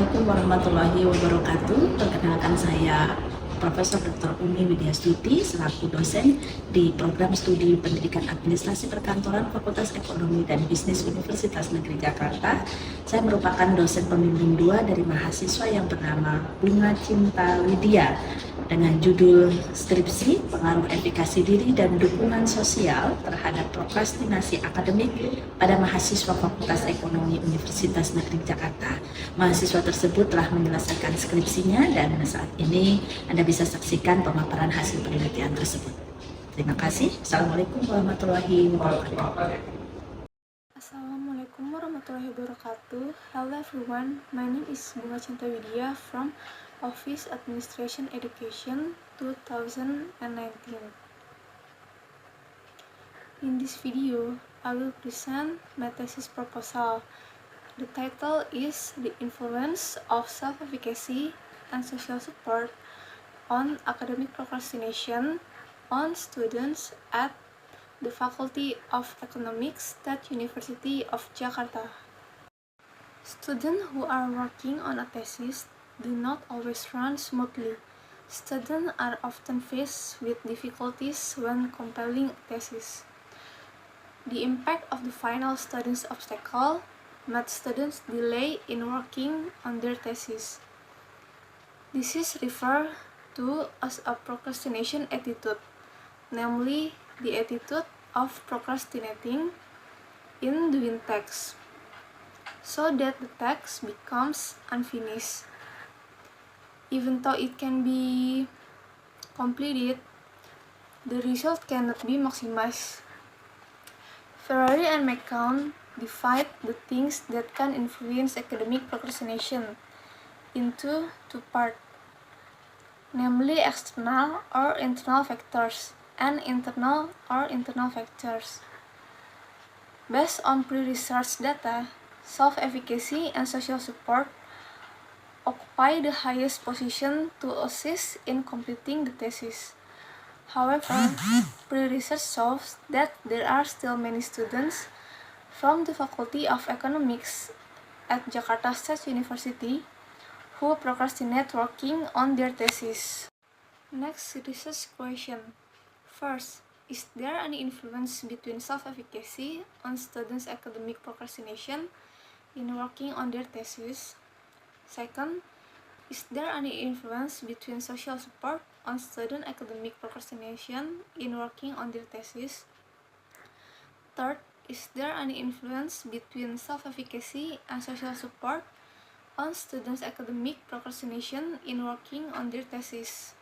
Assalamualaikum warahmatullahi wabarakatuh. Perkenalkan saya Profesor Dr. Umi Widyastuti selaku dosen di Program Studi Pendidikan Administrasi Perkantoran Fakultas Ekonomi dan Bisnis Universitas Negeri Jakarta. Saya merupakan dosen pembimbing 2 dari mahasiswa yang bernama Bunga Cinta Widya dengan judul skripsi pengaruh efikasi diri dan dukungan sosial terhadap prokrastinasi akademik pada mahasiswa Fakultas Ekonomi Universitas Negeri Jakarta. Mahasiswa tersebut telah menyelesaikan skripsinya dan saat ini Anda bisa saksikan pemaparan hasil penelitian tersebut. Terima kasih. Assalamualaikum warahmatullahi wabarakatuh. Assalamualaikum warahmatullahi wabarakatuh. Hello everyone, my name is Bunga Cinta Widya from Office Administration Education 2019. In this video, I will present my thesis proposal. The title is The Influence of Self-Efficacy and Social Support on Academic Procrastination on Students at the Faculty of Economics, State University of Jakarta. Students who are working on a thesis do not always run smoothly. Students are often faced with difficulties when compiling a thesis. The impact of the final student's obstacle made students delay in working on their thesis. This is referred to as a procrastination attitude, namely the attitude of procrastinating in doing tasks, so that the task becomes unfinished. Even though it can be completed, the result cannot be maximized. Ferrari and McCown divide the things that can influence academic procrastination into two parts, namely external or internal factors and internal or internal factors. Based on pre-research data, self-efficacy and social support occupy the highest position to assist in completing the thesis. However, pre-research shows that there are still many students from the Faculty of Economics at Jakarta State University who procrastinate working on their thesis. Next research question. First, is there any influence between self-efficacy on students' academic procrastination in working on their thesis? Second, is there any influence between social support on student academic procrastination in working on their thesis? Third, is there any influence between self-efficacy and social support on students' academic procrastination in working on their thesis?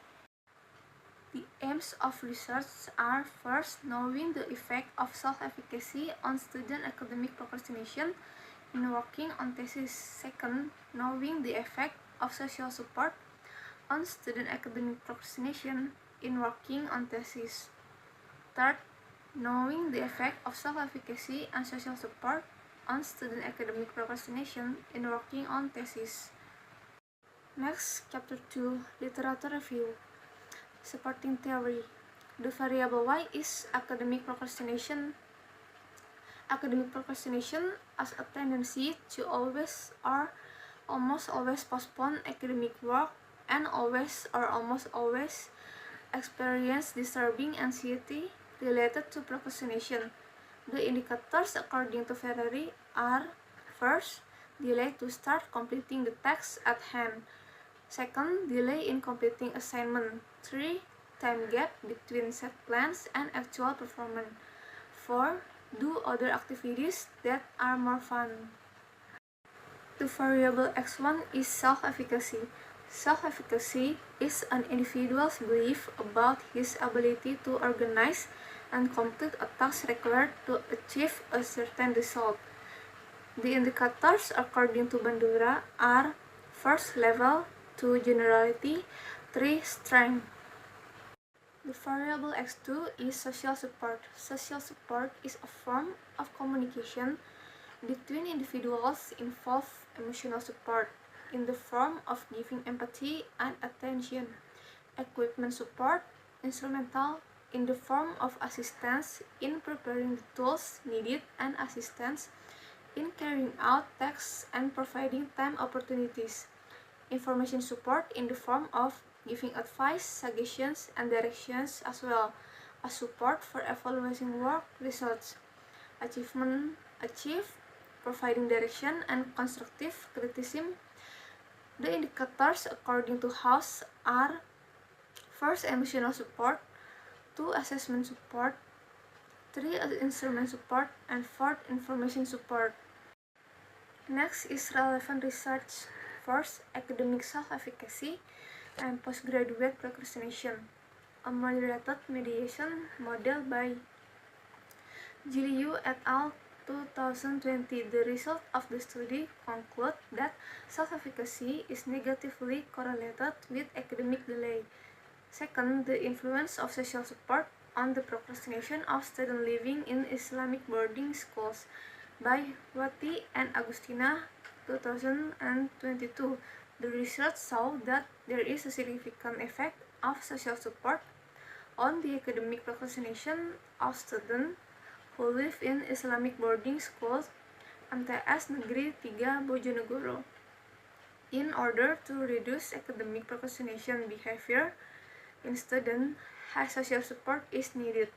The aims of research are first, knowing the effect of self-efficacy on student academic procrastination in working on thesis. Second, knowing the effect of social support on student academic procrastination in working on thesis. Third, knowing the effect of self-efficacy and social support on student academic procrastination in working on thesis. Next, Chapter 2, Literature Review. Supporting theory. The variable Y is academic procrastination. Academic procrastination as a tendency to always or almost always postpone academic work and always or almost always experience disturbing anxiety related to procrastination. The indicators according to Ferrari are: first, delay to start completing the task at hand. Second, delay in completing assignment. 3, time gap between set plans and actual performance. 4, do other activities that are more fun. The variable x1 is self-efficacy. Self-efficacy is an individual's belief about his ability to organize and complete a task required to achieve a certain result. The indicators according to Bandura are: first, level; 2, generality; 3, strength. The variable x2 is social support. Social support is a form of communication between individuals involved emotional support in the form of giving empathy and attention. Equipment support, instrumental, in the form of assistance in preparing the tools needed and assistance in carrying out tasks and providing time opportunities. Information support in the form of giving advice, suggestions, and directions, as well as support for evaluating work results, achievement achieved, providing direction and constructive criticism. The indicators according to House are: first, emotional support; 2, assessment support; 3, instrument support; and 4, information support. Next is relevant research. First, academic self-efficacy and postgraduate procrastination, a moderated mediation model by Giliu et al. 2020. The result of the study conclude that self-efficacy is negatively correlated with academic delay. Second, the influence of social support on the procrastination of students living in Islamic boarding schools by Wati and Agustina 2022. The research saw that there is a significant effect of social support on the academic procrastination of students who live in Islamic boarding schools MTS Negeri 3 Bojonegoro. In order to reduce academic procrastination behavior in students, high social support is needed.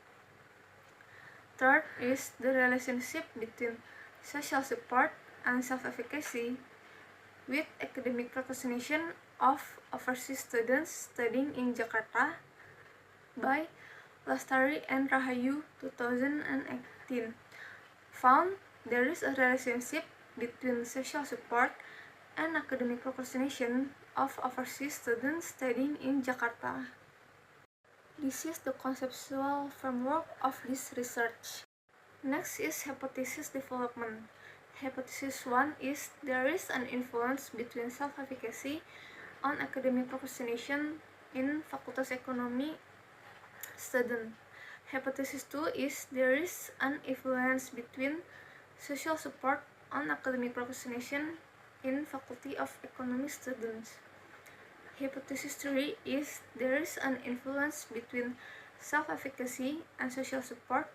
Third is the relationship between social support and self-efficacy with academic procrastination of overseas students studying in Jakarta by Lastari and Rahayu 2018 found there is a relationship between social support and academic procrastination of overseas students studying in Jakarta. This is the conceptual framework of this research. Next is hypothesis development. Hypothesis 1 is there is an influence between self-efficacy on academic procrastination in Fakultas Ekonomi student. Hypothesis 2 is there is an influence between social support on academic procrastination in Faculty of Economics students. Hypothesis 3 is there is an influence between self-efficacy and social support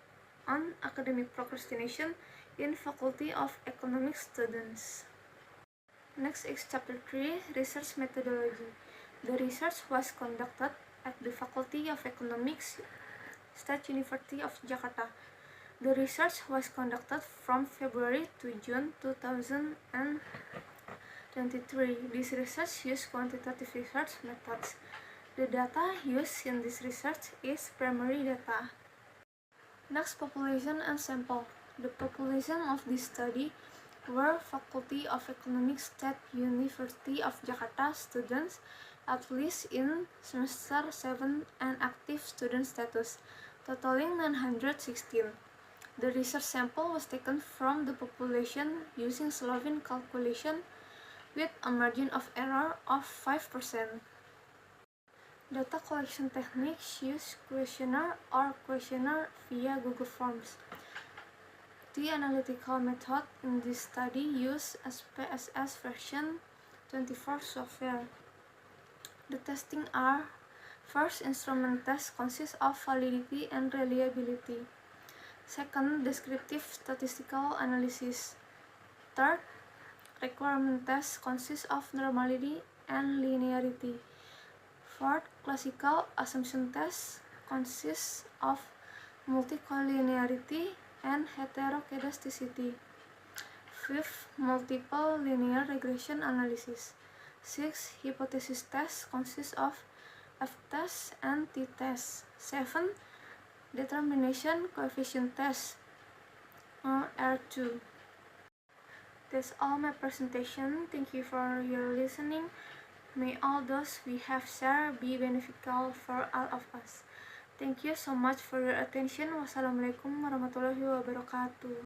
on academic procrastination in Faculty of Economics students. Next is Chapter 3, Research Methodology. The research was conducted at the Faculty of Economics, State University of Jakarta. The research was conducted from February to June 2023. This research used quantitative research methods. The data used in this research is primary data. Next, population and sample. The population of this study were Faculty of Economics, State University of Jakarta students at least in semester 7 and active student status, totaling 916. The research sample was taken from the population using Slovene calculation with a margin of error of 5%. Data collection techniques use questionnaire or questionnaire via Google Forms. The analytical method in this study used SPSS version 24 software. The testing are: first, instrument test consists of validity and reliability. Second, descriptive statistical analysis. Third, requirement test consists of normality and linearity. Fourth, classical assumption test consists of multicollinearity and heteroscedasticity. Fifth, multiple linear regression analysis. Sixth, hypothesis test consists of F-test and T-test. 7. Determination coefficient test R2. That's all my presentation. Thank you for your listening. May all those we have shared be beneficial for all of us. Thank you so much for your attention. Wassalamualaikum warahmatullahi wabarakatuh.